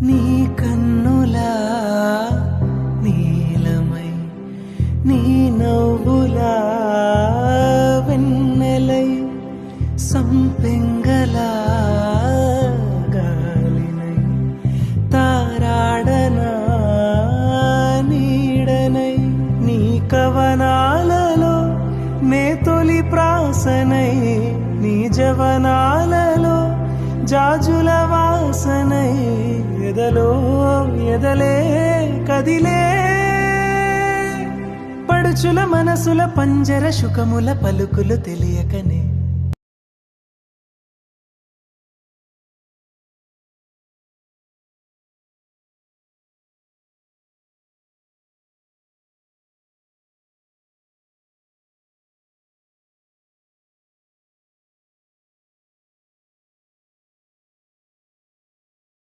నీ కన్నులా నీలమై నీ నవ్వులా వెన్నెలై సంపెంగలా గాలినై తారాడనా నీడనై నీ కవనాలలో నే తొలి ప్రాసనై నీ జవనాలలో జాజుల వాసనై ఎదలో ఎదలే కదిలే పడుచుల మనసుల పంజర శుకముల పలుకులు తెలియకనే